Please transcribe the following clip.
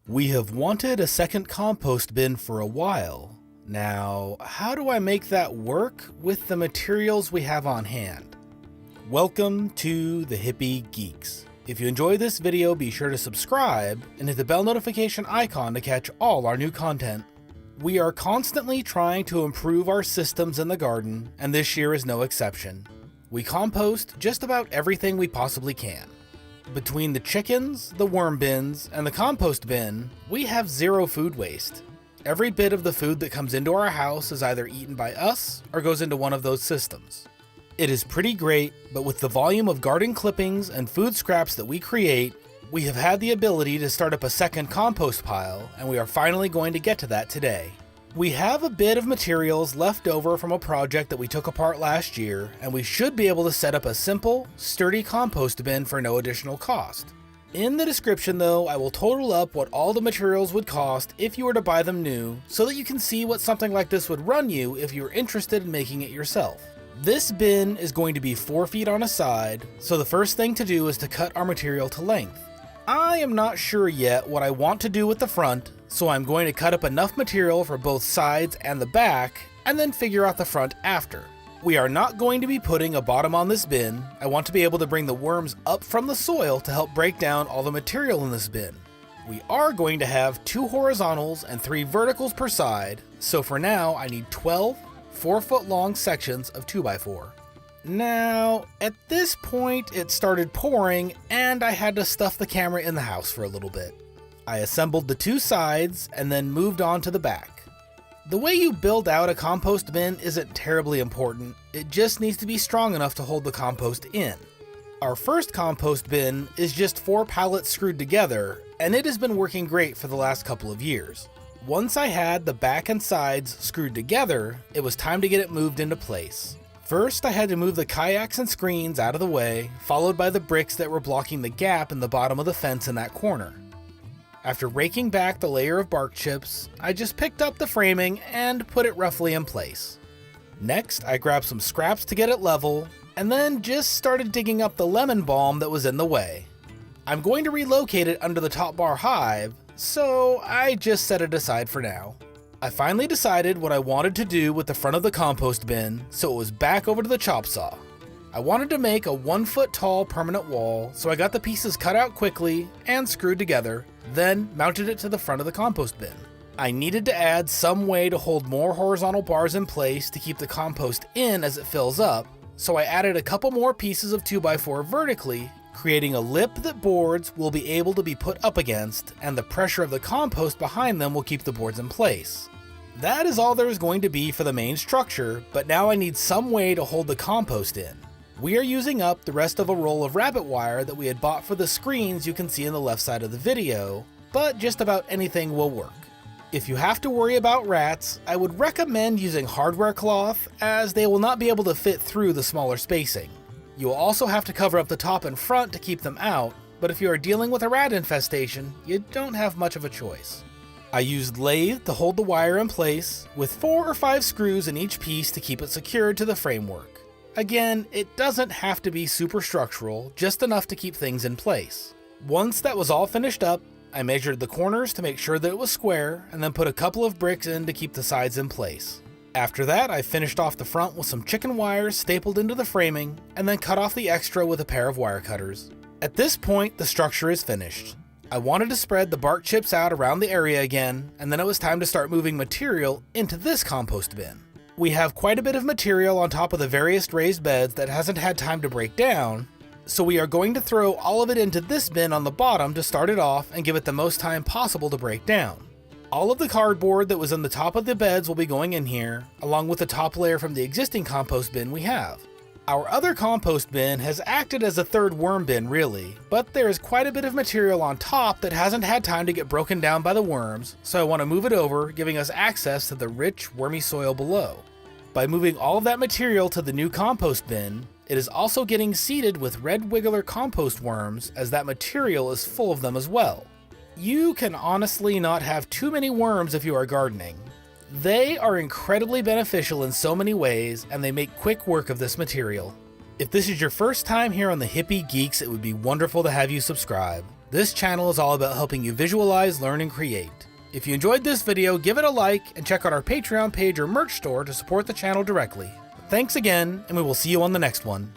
We have wanted a second compost bin for a while. Now, how do I make that work with the materials we have on hand? Welcome to the Hippie Geeks. If you enjoy this video, be sure to subscribe and hit the bell notification icon to catch all our new content. We are constantly trying to improve our systems in the garden, and this year is no exception. We compost just about everything we possibly can. Between the chickens, the worm bins, and the compost bin, we have zero food waste. Every bit of the food that comes into our house is either eaten by us or goes into one of those systems. It is pretty great, but with the volume of garden clippings and food scraps that we create, we have had the ability to start up a second compost pile, and we are finally going to get to that today. We have a bit of materials left over from a project that we took apart last year, and we should be able to set up a simple, sturdy compost bin for no additional cost. In the description though, I will total up what all the materials would cost if you were to buy them new, so that you can see what something like this would run you if you were interested in making it yourself. This bin is going to be 4 feet on a side, so the first thing to do is to cut our material to length. I am not sure yet what I want to do with the front, so I'm going to cut up enough material for both sides and the back, and then figure out the front after. We are not going to be putting a bottom on this bin. I want to be able to bring the worms up from the soil to help break down all the material in this bin. We are going to have 2 horizontals and 3 verticals per side, so for now I need 12 4-foot long sections of 2x4. Now, at this point it started pouring and I had to stuff the camera in the house for a little bit. I assembled the 2 sides and then moved on to the back. The way you build out a compost bin isn't terribly important, it just needs to be strong enough to hold the compost in. Our first compost bin is just 4 pallets screwed together, and it has been working great for the last couple of years. Once I had the back and sides screwed together, it was time to get it moved into place. First, I had to move the kayaks and screens out of the way, followed by the bricks that were blocking the gap in the bottom of the fence in that corner. After raking back the layer of bark chips, I just picked up the framing and put it roughly in place. Next, I grabbed some scraps to get it level, and then just started digging up the lemon balm that was in the way. I'm going to relocate it under the top bar hive, so I just set it aside for now. I finally decided what I wanted to do with the front of the compost bin, so it was back over to the chop saw. I wanted to make a 1-foot tall permanent wall, so I got the pieces cut out quickly and screwed together, then mounted it to the front of the compost bin. I needed to add some way to hold more horizontal bars in place to keep the compost in as it fills up, so I added a couple more pieces of 2x4 vertically, creating a lip that boards will be able to be put up against, and the pressure of the compost behind them will keep the boards in place. That is all there is going to be for the main structure, but now I need some way to hold the compost in. We are using up the rest of a roll of rabbit wire that we had bought for the screens you can see in the left side of the video, but just about anything will work. If you have to worry about rats, I would recommend using hardware cloth, as they will not be able to fit through the smaller spacing. You will also have to cover up the top and front to keep them out, but if you are dealing with a rat infestation, you don't have much of a choice. I used lathe to hold the wire in place, with 4 or 5 screws in each piece to keep it secured to the framework. Again, it doesn't have to be super structural, just enough to keep things in place. Once that was all finished up, I measured the corners to make sure that it was square, and then put a couple of bricks in to keep the sides in place. After that, I finished off the front with some chicken wires stapled into the framing, and then cut off the extra with a pair of wire cutters. At this point, the structure is finished. I wanted to spread the bark chips out around the area again, and then it was time to start moving material into this compost bin. We have quite a bit of material on top of the various raised beds that hasn't had time to break down, so we are going to throw all of it into this bin on the bottom to start it off and give it the most time possible to break down. All of the cardboard that was in the top of the beds will be going in here, along with the top layer from the existing compost bin we have. Our other compost bin has acted as a third worm bin really, but there is quite a bit of material on top that hasn't had time to get broken down by the worms, so I want to move it over, giving us access to the rich, wormy soil below. By moving all of that material to the new compost bin, it is also getting seeded with red wiggler compost worms, as that material is full of them as well. You can honestly not have too many worms if you are gardening. They are incredibly beneficial in so many ways, and they make quick work of this material. If this is your first time here on the Hippie Geeks, it would be wonderful to have you subscribe. This channel is all about helping you visualize, learn, and create. If you enjoyed this video, give it a like and check out our Patreon page or merch store to support the channel directly. Thanks again, and we will see you on the next one.